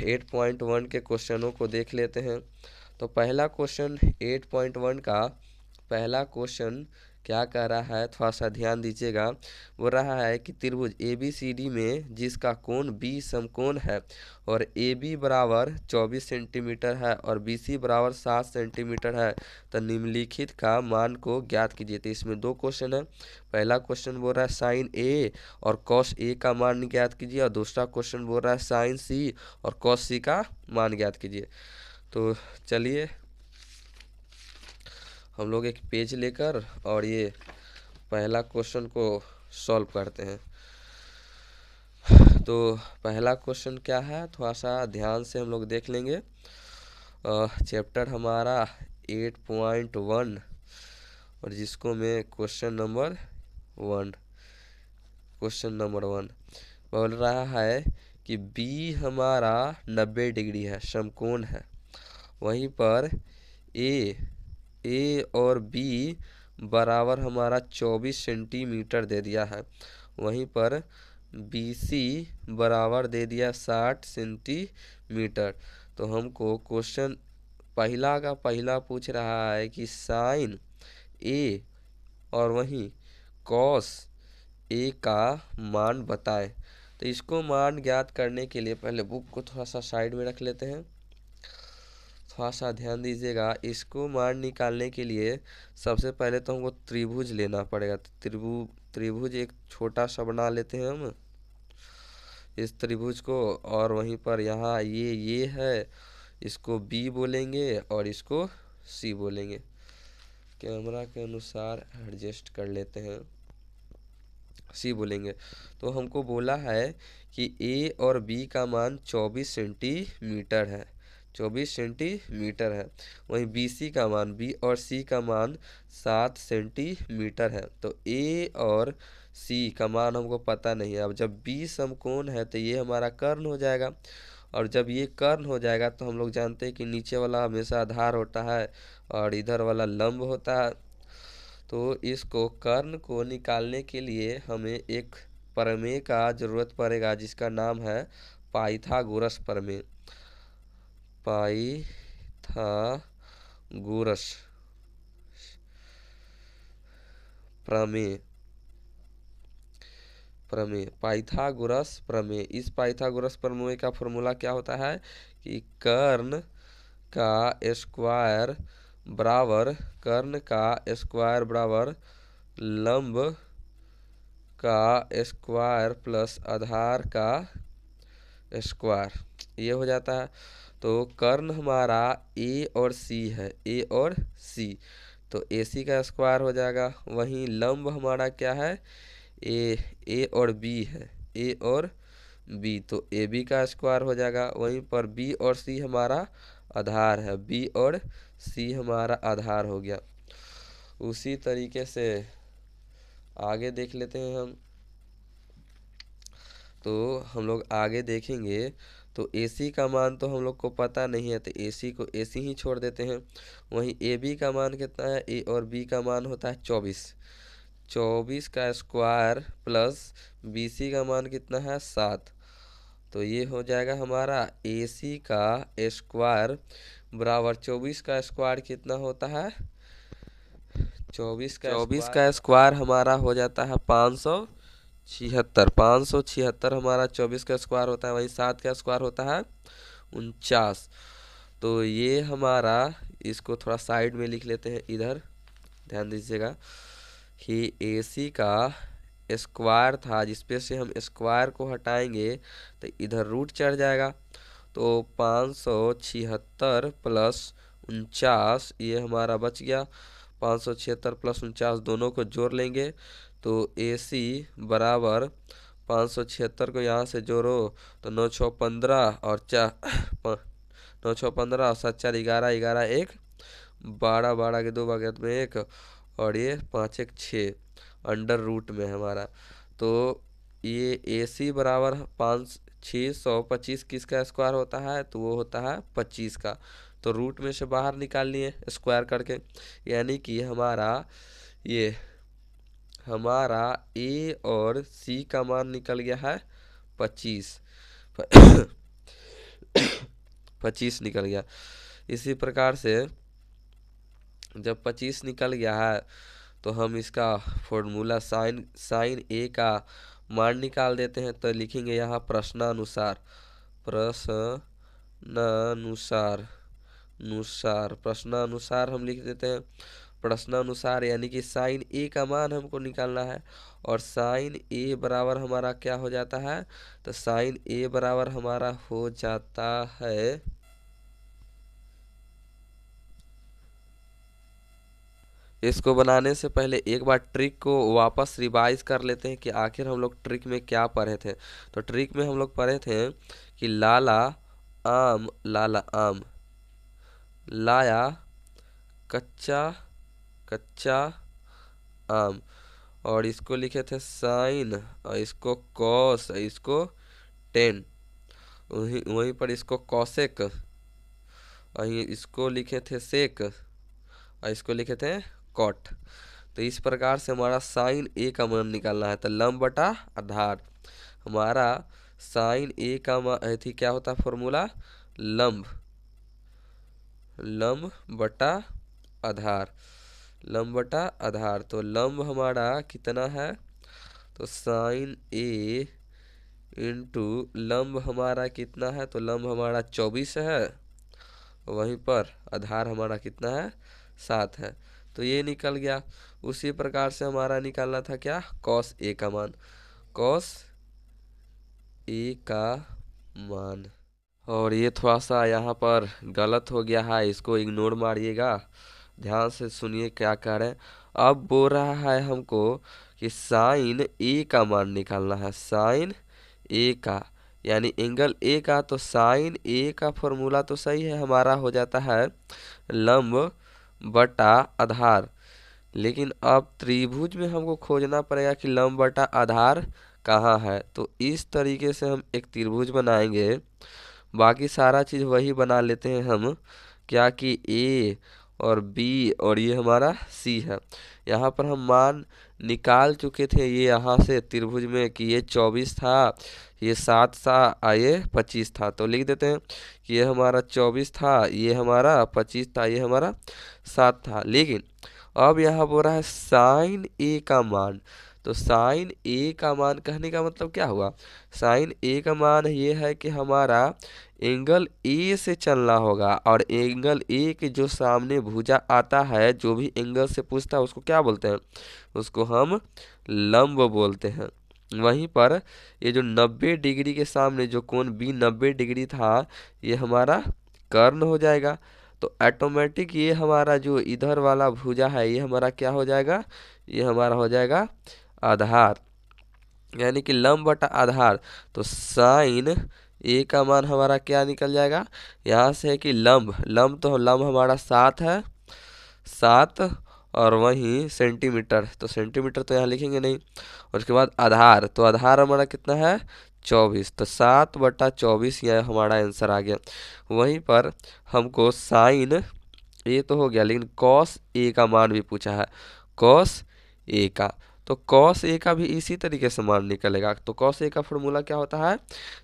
8.1 के क्वेश्चनों को देख लेते हैं। तो पहला क्वेश्चन 8.1 का पहला क्वेश्चन क्या कह रहा है, थोड़ा सा ध्यान दीजिएगा। वो रहा है कि त्रिभुज ABCD में जिसका कोण B समकोण है और AB बराबर 24 सेंटीमीटर है और BC बराबर 7 सेंटीमीटर है, तो निम्नलिखित का मान को ज्ञात कीजिए। तो इसमें दो क्वेश्चन है। पहला क्वेश्चन बोल रहा है साइन A और कॉस A का मान ज्ञात कीजिए, और दूसरा क्वेश्चन बोल रहा है साइन C और कॉस C का मान ज्ञात कीजिए। तो चलिए हम लोग एक पेज लेकर और ये पहला क्वेश्चन को सॉल्व करते हैं। तो पहला क्वेश्चन क्या है, थोड़ा सा ध्यान से हम लोग देख लेंगे। चैप्टर हमारा 8.1 और जिसको मैं क्वेश्चन नंबर 1 बोल रहा है कि B हमारा 90 डिग्री है, समकोण है। वहीं पर ए और B बराबर हमारा 24 सेंटीमीटर दे दिया है। वहीं पर BC बराबर दे दिया 60 सेंटीमीटर। तो हमको क्वेश्चन पहला का पहला पूछ रहा है कि साइन A और वहीं कॉस A का मान बताएं। तो इसको मान ज्ञात करने के लिए पहले बुक को थोड़ा सा साइड में रख लेते हैं। थोड़ा सा ध्यान दीजिएगा। इसको मान निकालने के लिए सबसे पहले तो हमको त्रिभुज लेना पड़ेगा। तो त्रिभुज एक छोटा सा बना लेते हैं हम इस त्रिभुज को, और वहीं पर यहाँ ये है, इसको B बोलेंगे और इसको C बोलेंगे। कैमरा के अनुसार एडजस्ट कर लेते हैं, C बोलेंगे। तो हमको बोला है कि A और B का मान 24 सेंटीमीटर है, 24 सेंटीमीटर है। वहीं BC का मान, B और C का मान 7 सेंटीमीटर है। तो A और C का मान हमको पता नहीं है। अब जब B समकोण है तो ये हमारा कर्ण हो जाएगा, और जब ये कर्ण हो जाएगा तो हम लोग जानते हैं कि नीचे वाला हमेशा आधार होता है और इधर वाला लंब होता है। तो इसको कर्ण को निकालने के लिए हमें एक प्रमेय का जरूरत पड़ेगा जिसका नाम है पाइथागोरस प्रमेय। पाइथागोरस पाइथागोरस प्रमेय। इस पाइथागोरस प्रमेय का फॉर्मूला क्या होता है कि कर्ण का स्क्वायर बराबर लंब का स्क्वायर प्लस आधार का स्क्वायर, ये हो जाता है। तो कर्ण हमारा A और C है, A और C, तो AC का स्क्वायर हो जाएगा। वहीं लंब हमारा क्या है, A और B है, A और B, तो AB का स्क्वायर हो जाएगा। वहीं पर B और C हमारा आधार है, B और C हमारा आधार हो गया। उसी तरीके से आगे देख लेते हैं हम। तो हम लोग आगे देखेंगे तो AC का मान तो हम लोग को पता नहीं है, तो AC को AC ही छोड़ देते हैं। वहीं AB का मान कितना है, A और B का मान होता है 24 का स्क्वायर प्लस BC का मान कितना है 7। तो ये हो जाएगा हमारा AC का स्क्वायर बराबर 24 का स्क्वायर कितना होता है, 24 का स्क्वायर हमारा हो जाता है 576 हमारा 24 का स्क्वायर होता है। वहीं 7 का स्क्वायर होता है 49। तो ये हमारा, इसको थोड़ा साइड में लिख लेते हैं इधर, ध्यान दीजिएगा कि AC का स्क्वायर था जिसपे से हम स्क्वायर को हटाएंगे तो इधर रूट चढ़ जाएगा। तो 576 प्लस 49 ये हमारा बच गया। 576 प्लस 49 दोनों को जोड़ लेंगे तो AC बराबर 576 को यहाँ से जोड़ो तो 9 6 15 और 9 6 15 और 7 4 11 11 1 12 12 के 2 भाग में 1 और ये 5 1 6 अंडर रूट में हमारा। तो ये AC बराबर 625 किसका स्क्वायर होता है, तो वो होता है 25 का। तो रूट में से बाहर निकाल लिए स्क्वायर करके, यानी कि हमारा A और C का मान निकल गया है 25। 25 निकल गया। इसी प्रकार से जब 25 निकल गया है तो हम इसका फॉर्मूला साइन ए का मान निकाल देते हैं। तो लिखेंगे यहाँ प्रश्नानुसार प्रश्नानुसार हम लिख देते हैं प्रश्नानुसार, यानी कि साइन ए का मान हमको निकालना है। और साइन ए बराबर हमारा क्या हो जाता है, तो साइन ए बराबर हमारा हो जाता है, इसको बनाने से पहले एक बार ट्रिक को वापस रिवाइज कर लेते हैं कि आखिर हम लोग ट्रिक में क्या पढ़े थे। तो ट्रिक में हम लोग पढ़े थे कि लाला आम लाया कच्चा आम, और इसको लिखे थे साइन, और इसको कॉस, इसको टेन, वहीं पर इसको कॉसेक, वहीं इसको लिखे थे सेक, और इसको लिखे थे कॉट। तो इस प्रकार से हमारा साइन ए का मान निकालना है। तो लंब बटा आधार, हमारा साइन ए का मान थी क्या होता है फॉर्मूला, लंब बटा आधार, लंब बटा आधार। तो लंब हमारा कितना है, तो साइन ए इंटू लंब हमारा कितना है, तो लंब हमारा 24 है, वहीं पर आधार हमारा कितना है, 7 है। तो ये निकल गया। उसी प्रकार से हमारा निकालना था क्या, कॉस ए का मान, कॉस ए का मान। और ये थोड़ा सा यहाँ पर गलत हो गया है, इसको इग्नोर मारिएगा, ध्यान से सुनिए क्या कह रहे हैं। अब बोल रहा है हमको कि साइन ए का मान निकालना है, साइन ए का यानी एंगल ए का। तो साइन ए का फॉर्मूला तो सही है, हमारा हो जाता है लंब बटा आधार, लेकिन अब त्रिभुज में हमको खोजना पड़ेगा कि लंब बटा आधार कहाँ है। तो इस तरीके से हम एक त्रिभुज बनाएंगे, बाकी सारा चीज़ वही बना लेते हैं हम, क्या कि ए और बी और ये हमारा सी है। यहाँ पर हम मान निकाल चुके थे ये यहाँ से त्रिभुज में कि ये 24 था, ये 7 था, ये 25 था। तो लिख देते हैं कि ये हमारा 24 था, ये हमारा 25 था, ये हमारा 7 था। लेकिन अब यहाँ बोल रहा है साइन ए का मान। तो साइन ए का मान कहने का मतलब क्या हुआ, साइन ए का मान ये है कि हमारा एंगल ए से चलना होगा, और एंगल ए के जो सामने भुजा आता है, जो भी एंगल से पूछता है उसको क्या बोलते हैं, उसको हम लंब बोलते हैं। वहीं पर ये जो 90 डिग्री के सामने जो कोण बी 90 डिग्री था, ये हमारा कर्ण हो जाएगा। तो ऑटोमेटिक ये हमारा जो इधर वाला भुजा है, ये हमारा क्या हो जाएगा, ये हमारा हो जाएगा आधार, यानी कि लंब बटा आधार। तो साइन ए का मान हमारा क्या निकल जाएगा, यहाँ से है कि लंब तो लंब हमारा 7 है, 7, और वहीं सेंटीमीटर, तो सेंटीमीटर तो यहाँ लिखेंगे नहीं। और उसके बाद आधार, तो आधार हमारा कितना है, 24, तो 7 बटा 24 यह हमारा आंसर आ गया। वहीं पर हमको साइन ए तो हो गया, लेकिन कॉस ए का मान भी पूछा है, कॉस ए का। तो कॉस ए का भी इसी तरीके से मान निकलेगा। तो कॉस ए का फॉर्मूला क्या होता है,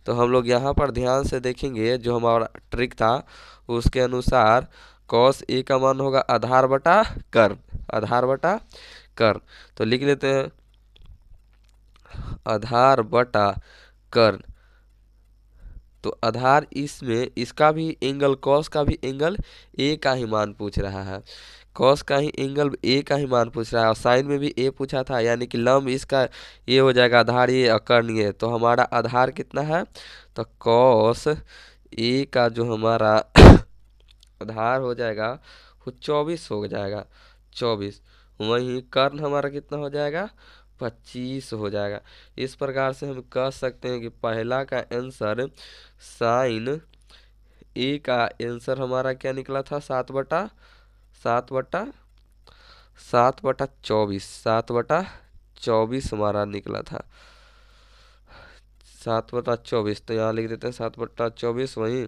तो हम लोग यहाँ पर ध्यान से देखेंगे, जो हमारा ट्रिक था उसके अनुसार कॉस ए का मान होगा आधार बटा कर्ण, आधार बटा कर्ण। तो लिख लेते हैं आधार बटा कर्ण। तो आधार इसमें इसका भी एंगल, कॉस का भी एंगल ए का ही मान पूछ रहा है, कॉस का ही एंगल ए का ही मान पूछ रहा है, और साइन में भी ए पूछा था, यानी कि लंब इसका ये हो जाएगा आधार ये और कर्ण ये। तो हमारा आधार कितना है, तो कॉस ए का जो हमारा आधार हो जाएगा वो 24 हो जाएगा, 24। वहीं कर्ण हमारा कितना हो जाएगा, 25 हो जाएगा। इस प्रकार से हम कह सकते हैं कि पहला का आंसर साइन ए का आंसर हमारा क्या निकला था, 7/24 हमारा निकला था, 7/24। तो यहाँ लिख देते हैं 7/24। वहीं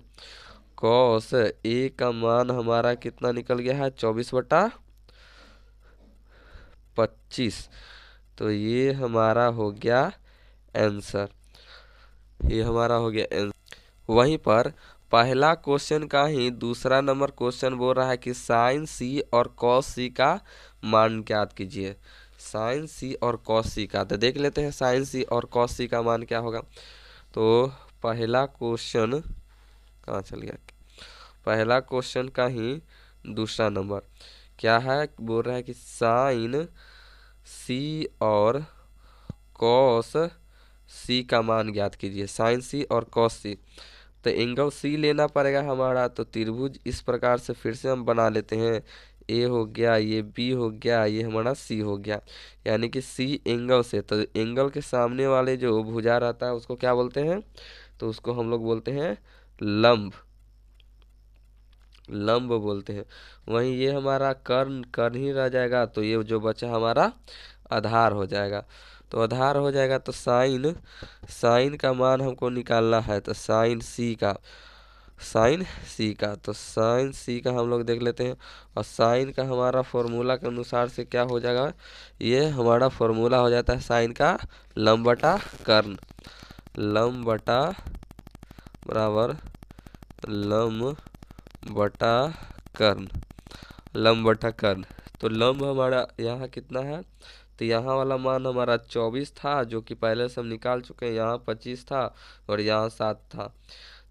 कॉस ए का मान हमारा कितना निकल गया है, 24/25। तो ये हमारा हो गया आंसर, ये हमारा हो गया आंसर। वहीं पर पहला क्वेश्चन का ही दूसरा नंबर क्वेश्चन बोल रहा है कि साइन सी और कॉस सी का मान ज्ञात कीजिए। साइन सी और कॉस सी का, तो देख लेते हैं साइन सी और कॉस सी का मान क्या होगा। तो पहला क्वेश्चन कहाँ चल गया, पहला क्वेश्चन का ही दूसरा नंबर क्या है, बोल रहा है कि साइन सी और कॉस सी का मान ज्ञात कीजिए। साइन सी और कॉस सी, तो एंगल सी लेना पड़ेगा हमारा। तो त्रिभुज इस प्रकार से फिर से हम बना लेते हैं, ए हो गया, ये बी हो गया, ये हमारा सी हो गया। यानी कि सी एंगल से, तो एंगल के सामने वाले जो भुजा रहता है उसको क्या बोलते हैं, तो उसको हम लोग बोलते हैं लंब, लंब बोलते हैं। वहीं ये हमारा कर्ण, कर्ण ही रह जाएगा, तो ये जो बचा हमारा आधार हो जाएगा। तो आधार हो जाएगा, तो साइन, साइन का मान हमको निकालना है, तो साइन सी का, साइन सी का, तो साइन सी का हम लोग देख लेते हैं। और साइन का हमारा फॉर्मूला के अनुसार से क्या हो जाएगा, ये हमारा फॉर्मूला हो जाता है साइन का लंब बटा कर्ण, लंब बटा बराबर लंब बटा कर्ण, लंब बटा कर्ण। तो लंब हमारा यहाँ कितना है, तो यहाँ वाला मान हमारा 24 था, जो कि पहले से हम निकाल चुके हैं। यहाँ 25 था और यहाँ 7 था।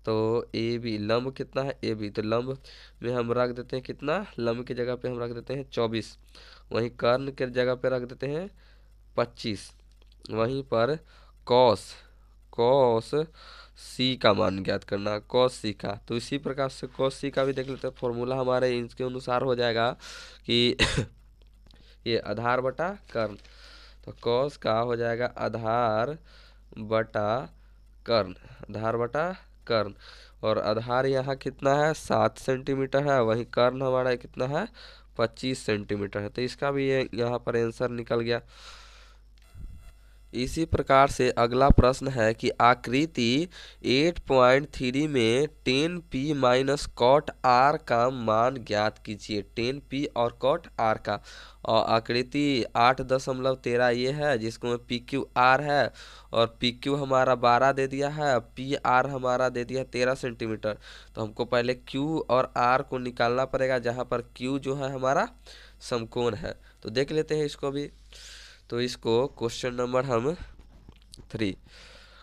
तो ए बी, लंब कितना है ए बी, तो लंब में हम रख देते हैं कितना, लंब की जगह पे हम रख देते हैं 24, वहीं कर्ण के जगह पे रख देते हैं 25। वहीं पर कॉस, कॉस सी का मान ज्ञात करना, कॉस सी का। तो इसी प्रकार से कॉस सी का भी देख लेते हैं। फॉर्मूला हमारे इसके अनुसार हो जाएगा कि ये आधार बटा कर्ण, तो कॉस का हो जाएगा आधार बटा कर्ण, आधार बटा कर्ण। और आधार यहाँ कितना है 7 सेंटीमीटर है, वहीं कर्ण हमारा कितना है 25 सेंटीमीटर है। तो इसका भी ये यहाँ पर आंसर निकल गया। इसी प्रकार से अगला प्रश्न है कि आकृति 8.3 में 10p माइनस कॉट आर का मान ज्ञात कीजिए। 10p और कॉट आर का, और आकृति 8.13 ये है जिसको में पी क्यू आर है, और पी क्यू हमारा 12 दे दिया है, पी आर हमारा दे दिया 13 सेंटीमीटर। तो हमको पहले क्यू और आर को निकालना पड़ेगा, जहाँ पर क्यू जो है हमारा समकोण है। तो देख लेते हैं इसको भी। तो इसको क्वेश्चन नंबर हम 3,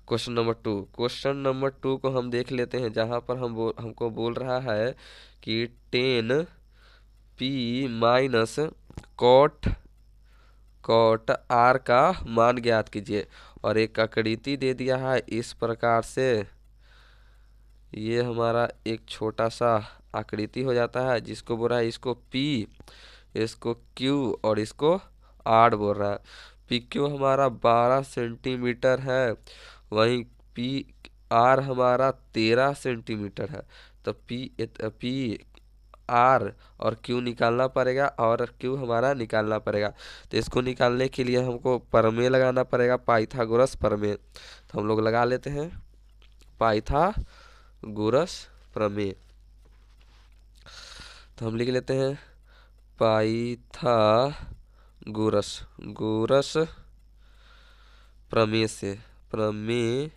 क्वेश्चन नंबर 2, क्वेश्चन नंबर 2 को हम देख लेते हैं, जहाँ पर हमको बोल रहा है कि 10p minus cot, cot R का मान ज्ञात कीजिए। और एक आकृति दे दिया है इस प्रकार से, ये हमारा एक छोटा सा आकृति हो जाता है, जिसको बोल रहा है इसको p, इसको q और इसको आर बोल रहा है। पी क्यू हमारा 12 सेंटीमीटर है, वहीं पी आर हमारा 13 सेंटीमीटर है। तो पी आर और क्यू निकालना पड़ेगा, और क्यू हमारा निकालना पड़ेगा। तो इसको निकालने के लिए हमको प्रमेय लगाना पड़ेगा, पाइथागोरस प्रमेय। तो हम लोग लगा लेते हैं पाइथागोरस प्रमेय। तो हम लिख लेते हैं पाइथागोरस, गोरस प्रमेय से, प्रमेय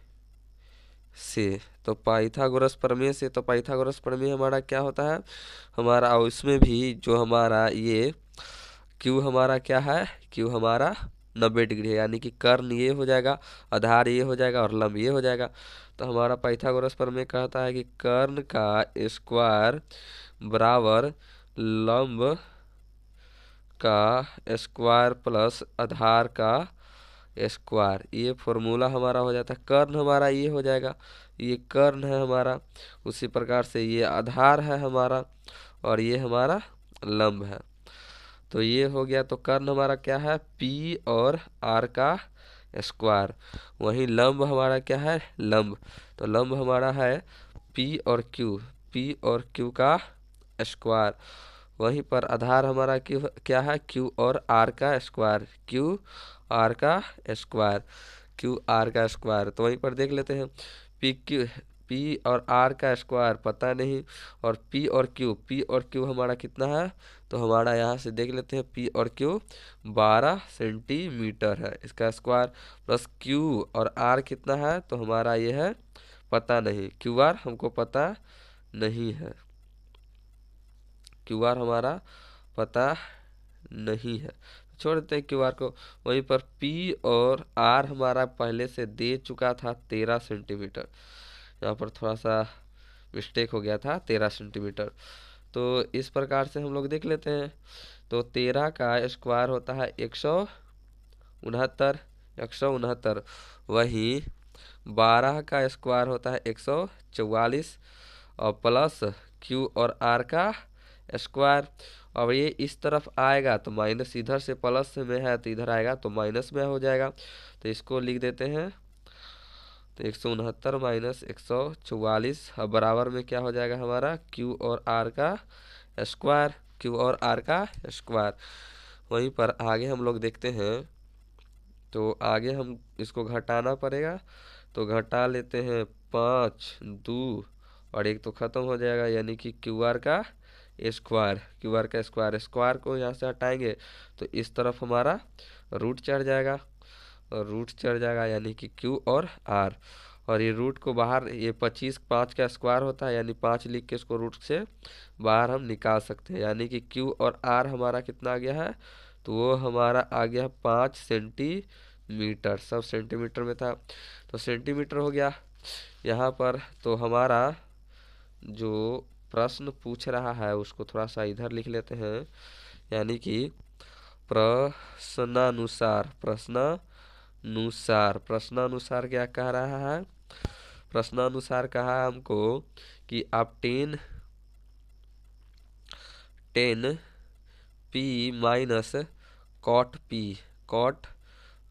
से। तो पाइथागोरस प्रमेय से, तो पाइथागोरस प्रमेय हमारा क्या होता है हमारा, और इसमें भी जो हमारा ये क्यू हमारा क्या है, क्यू हमारा 90 डिग्री है, यानी कि कर्ण ये हो जाएगा, आधार ये हो जाएगा और लंब ये हो जाएगा। तो हमारा पाइथागोरस प्रमेय कहता है कि कर्ण का स्क्वायर बराबर लंब का स्क्वायर प्लस आधार का स्क्वायर, ये फॉर्मूला हमारा हो जाता है। कर्ण हमारा ये हो जाएगा, ये कर्ण है हमारा, उसी प्रकार से ये आधार है हमारा, और ये हमारा लंब है। तो ये हो गया। तो कर्ण हमारा क्या है P और R का स्क्वायर, वहीं लंब हमारा क्या है लंब, तो लंब हमारा है P और Q, P और Q का स्क्वायर। वहीं पर आधार हमारा क्या है Q और R का स्क्वायर, Q R का स्क्वायर, Q R का स्क्वायर। तो वहीं पर देख लेते हैं P और R का स्क्वायर पता नहीं, और P और Q हमारा कितना है, तो हमारा यहाँ से देख लेते हैं P और Q 12 सेंटीमीटर है इसका स्क्वायर, प्लस Q और R कितना है, तो हमारा ये है पता नहीं, QR हमको पता नहीं है, क्यू आर हमारा पता नहीं है, छोड़ देते हैं क्यू आर को। वहीं पर पी और आर हमारा पहले से दे चुका था 13 सेंटीमीटर, यहाँ पर थोड़ा सा मिस्टेक हो गया था, 13 सेंटीमीटर। तो इस प्रकार से हम लोग देख लेते हैं। तो 13 का स्क्वायर होता है 169, 169। वहीं 12 का स्क्वायर होता है 144, और प्लस क्यू और आर का स्क्वायर। अब ये इस तरफ आएगा तो माइनस, इधर से प्लस में है तो इधर आएगा तो माइनस में हो जाएगा। तो इसको लिख देते हैं, तो 169 माइनस 144, अब बराबर में क्या हो जाएगा हमारा, क्यू और आर का स्क्वायर, क्यू और आर का स्क्वायर। वहीं पर आगे हम लोग देखते हैं, तो आगे हम इसको घटाना पड़ेगा, तो घटा लेते हैं 5, 2 और एक तो ख़त्म हो जाएगा, यानी कि क्यू आर का स्क्वायर, क्यू आर का स्क्वायर। स्क्वायर को यहाँ से हटाएंगे तो इस तरफ हमारा रूट चढ़ जाएगा, और रूट चढ़ जाएगा यानी कि क्यू और आर। और ये रूट को बाहर, ये 25 5 का स्क्वायर होता है, यानी 5 लिख के इसको रूट से बाहर हम निकाल सकते हैं, यानी कि क्यू और आर हमारा कितना आ गया है, तो वो हमारा आ गया 5 सेंटीमीटर। सब सेंटीमीटर में था तो सेंटीमीटर हो गया यहाँ पर। तो हमारा जो प्रश्न पूछ रहा है उसको थोड़ा सा इधर लिख लेते हैं, यानी कि प्रश्नानुसार, प्रश्नानुसार क्या कह रहा है, प्रश्नानुसार कहा है हमको कि आप 10 P minus cot P, cot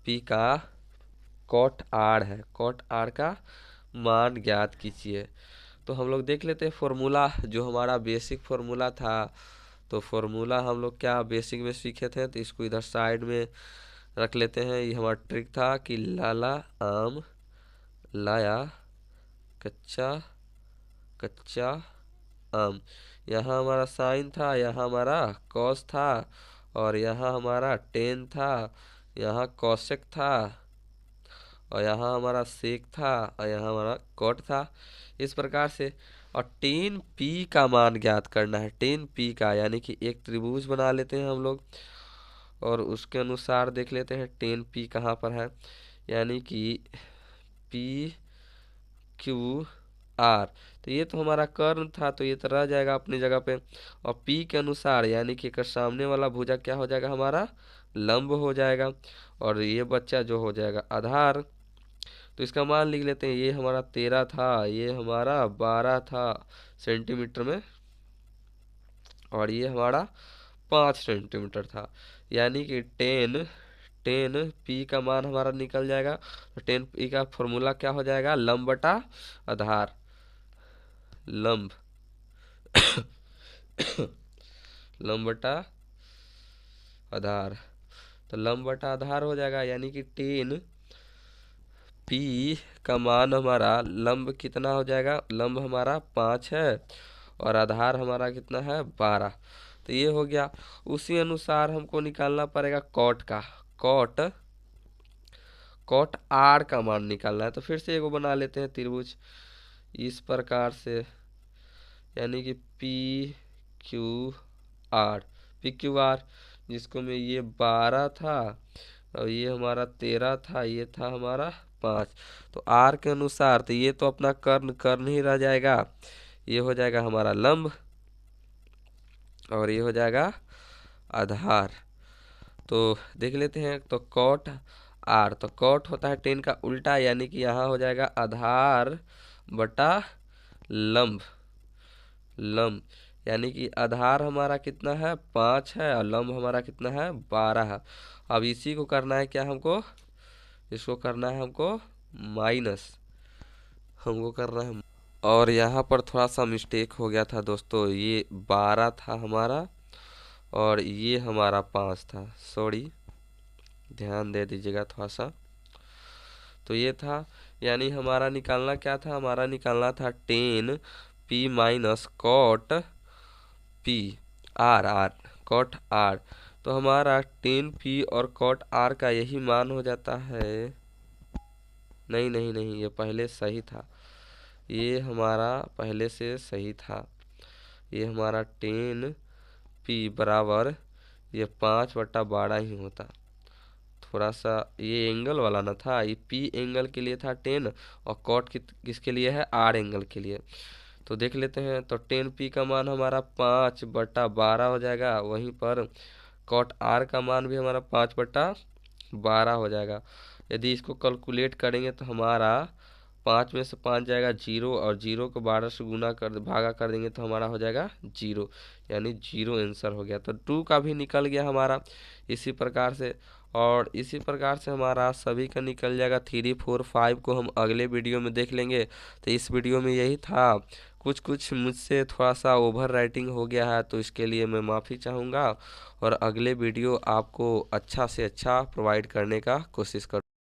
P का कॉट आर है, कॉट आर का मान ज्ञात कीजिए। तो हम लोग देख लेते हैं फॉर्मूला, जो हमारा बेसिक फॉर्मूला था। तो फॉर्मूला हम लोग क्या बेसिक में सीखे थे, तो इसको इधर साइड में रख लेते हैं। ये हमारा ट्रिक था कि लाला आम लाया कच्चा कच्चा आम। यहाँ हमारा साइन था, यहाँ हमारा कॉस था, और यहाँ हमारा टेन था, यहाँ कॉसेक था, और यहाँ हमारा सेक था, और यहाँ हमारा कॉट था। इस प्रकार से, और 10 पी का मान ज्ञात करना है, 10 पी का, यानी कि एक त्रिभुज बना लेते हैं हम लोग, और उसके अनुसार देख लेते हैं 10 पी कहाँ पर है, यानी कि पी क्यू आर। तो ये तो हमारा कर्ण था, तो ये तो रह जाएगा अपनी जगह पे। और पी के अनुसार यानी कि एक सामने वाला भुजा क्या हो जाएगा हमारा, लंब हो जाएगा, और ये बच्चा जो हो जाएगा आधार। तो इसका मान लिख लेते हैं, ये हमारा 13 था, ये हमारा 12 था सेंटीमीटर में, और ये हमारा 5 सेंटीमीटर था, यानी कि 10 पी का मान हमारा निकल जाएगा। तो 10 पी का फॉर्मूला क्या हो जाएगा, लंब बटा आधार, लंब लंब बटा आधार। तो लंब बटा आधार हो जाएगा, यानी कि 10 पी का मान हमारा लंब कितना हो जाएगा, लंब हमारा 5 है, और आधार हमारा कितना है 12। तो ये हो गया। उसी अनुसार हमको निकालना पड़ेगा कॉट का, कॉट कॉट आर का मान निकालना है। तो फिर से एगो बना लेते हैं त्रिभुज इस प्रकार से, यानी कि P Q R, P Q R, जिसको में ये 12 था, और ये हमारा 13 था, ये था हमारा 5। तो आर के अनुसार, तो ये तो अपना कर्ण कर्ण ही रह जाएगा, ये हो जाएगा हमारा लंब, और ये हो जाएगा आधार। तो देख लेते हैं, तो कॉट आर, तो कॉट होता है 10 का उल्टा, यानी कि यहाँ हो जाएगा आधार बटा लंब, लंब, यानी कि आधार हमारा कितना है 5 है, और लंब हमारा कितना है 12 है। अब इसी को करना है क्या हमको, इसको करना है हमको माइनस, हमको करना है। और यहाँ पर थोड़ा सा मिस्टेक हो गया था दोस्तों, ये 12 था हमारा, और ये हमारा 5 था, सॉरी, ध्यान दे दीजिएगा थोड़ा सा। तो ये था, यानी हमारा निकालना क्या था, हमारा निकालना था 10 P minus cot P R, R cot R. तो हमारा 10 पी और कॉट आर का यही मान हो जाता है, नहीं नहीं नहीं, ये पहले सही था, ये हमारा पहले से सही था। ये हमारा 10p बराबर ये 5/12 ही होता। थोड़ा सा ये एंगल वाला ना था, ये पी एंगल के लिए था 10 और कॉट किसके लिए है, आर एंगल के लिए। तो देख लेते हैं। तो 10p का मान हमारा 5/12 हो जाएगा। वहीं पर कॉट आर का मान भी हमारा 5/12 हो जाएगा। यदि इसको कैलकुलेट करेंगे तो हमारा 5 में से 5 जाएगा 0 और 0 को 12 से भागा कर देंगे तो हमारा हो जाएगा 0, यानी 0 आंसर हो गया। तो 2 का भी निकल गया हमारा इसी प्रकार से। और इसी प्रकार से हमारा सभी का निकल जाएगा। 3, 4, 5 को हम अगले वीडियो में देख लेंगे। तो इस वीडियो में यही था। कुछ कुछ मुझसे थोड़ा सा ओवर राइटिंग हो गया है तो इसके लिए मैं माफ़ी चाहूँगा और अगले वीडियो आपको अच्छा से अच्छा प्रोवाइड करने का कोशिश करूँ।